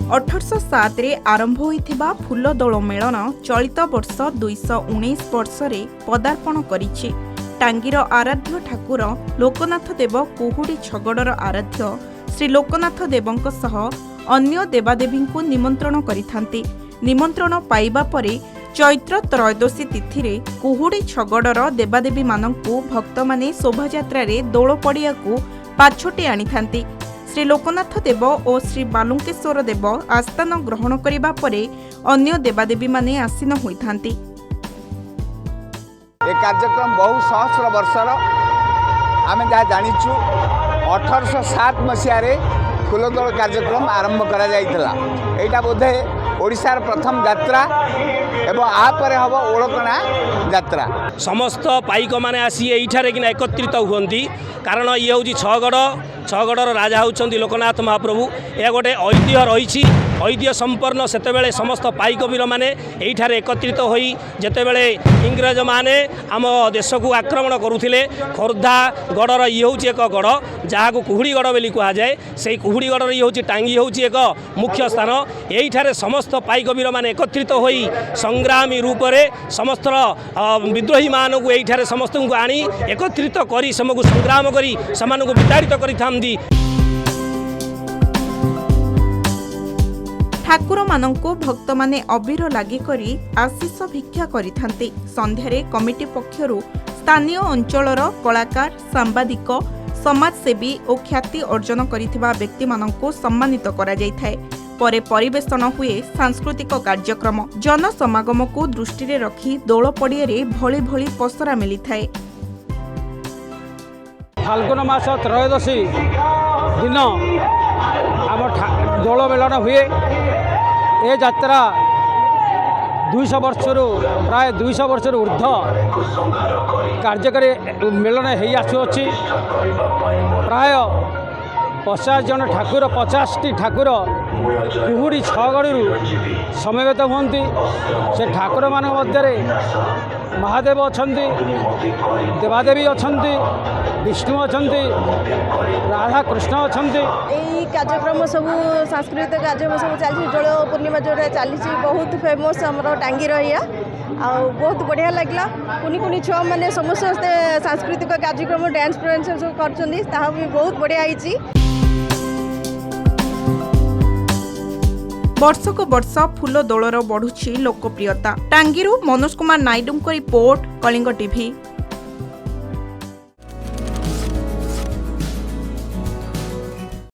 1807 रे आरंभ होइथिबा फूल दोल मेलन चलित वर्ष 219 वर्ष रे पदार्पण करिछि। टांगीर आराध्य ठाकुर लोकनाथ देव कुहुड़ी छगड़र आराध्य श्री लोकनाथ देवଙ୍କ सह अन्य देवादेवीଙ୍କୁ निमंत्रण करिथांती। निमंत्रण पाइबा परे चैत्र त्रयोदशी तिथि रे कुहुड़ी छगड़र देवादेवी मानंकु भक्त माने शोभायात्रा रे दोल पड़ियाकु पाछोटी आनिथांती। श्री लोकनाथ देव और श्री बालुकेश्वर देव आस्थान ग्रहण करिबा परे अन्य देवादेवी माने आसीन होइथांती। ए कार्यक्रम बहु सहस्र वर्षर आमे जहाँ जानिछु 1807 मसीह फूलदोल कार्यक्रम आरंभ करा जाइतला। एटा बोधे ओडिशार प्रथम यात्रा एवं आपर हम ओळकणा यात्रा। समस्त पाइक माने आसी एठारे किना एकत्रित हुअंती कारण ये हूँ छगड़र राजा होउछंती लोकनाथ महाप्रभु। यह गोटे ऐतिह्य रही ऐतिह्य संपन्न सेतेबेले समस्त पाइक वीर माने एठारे एकत्रित होई जेतेबेले इंग्रज माने आम देश को आक्रमण करुथिले खोर्धा गढ़र ये हूँ एक गढ़ जहाँ को कुहुड़ी गढ़ बोली कह जाए। से कुहुड़ी गढ़र ये हूँ टांगी हूँ एक मुख्य स्थान। एठारे समस्त पाइक वीर माने एकत्रित होई संग्रामी रूप से समस्त विद्रोही मानक एठारे समस्त को आनी एकत्रित करी समको संग्राम करी समानक विताड़ित करिथांती। ठाकुर मानंको भक्त माने अबीर लागि करी आशीष भिक्षा करिथांती। संध्यारे कमिटी पक्षरु स्थानीय अंचलर कलाकार सांबादिक समाजसेवी और ख्याति अर्जन करिथिबा व्यक्ति मानंको सम्मानित करा जायथाय। परे परिवेषण हुए सांस्कृतिक कार्यक्रम। जनसमागम को दृष्टि रे रखी दोल पड़ियारे भली भली पसरा मिलिथाय। फाल्गुन मास त्रयोदशी दिन आम दोल मेलन हुए। ए यात्रा 200 वर्षर प्राय 200 वर्षर ऊर्ध कार्यकारी मेलन हो आसुअछि। प्राय 50 जन ठाकुर 50टी ठाकुर कुहुड़ी छगड़ू समवेत हुंती। से ठाकुर मान मध्य महादेव अछंती, देवादेवी अछंती, विष्णु अछंती, राधा कृष्ण अछंती। यही कार्यक्रम सब सांस्कृतिक कार्यक्रम सब चलती। दोल पूर्णिमा जो चली बहुत फेमस आम टांगी रहा बहुत बढ़िया लगला। कुनी कुनी छुआ मैंने समस्त सांस्कृतिक कार्यक्रम डांस प्रोग्राम सब कर बहुत बढ़िया होती। वर्षको वर्ष फूल दोलर बढ़ुछि लोकप्रियता। टांगीरू मनोज कुमार नायडू रिपोर्ट, कलिंग टीवी।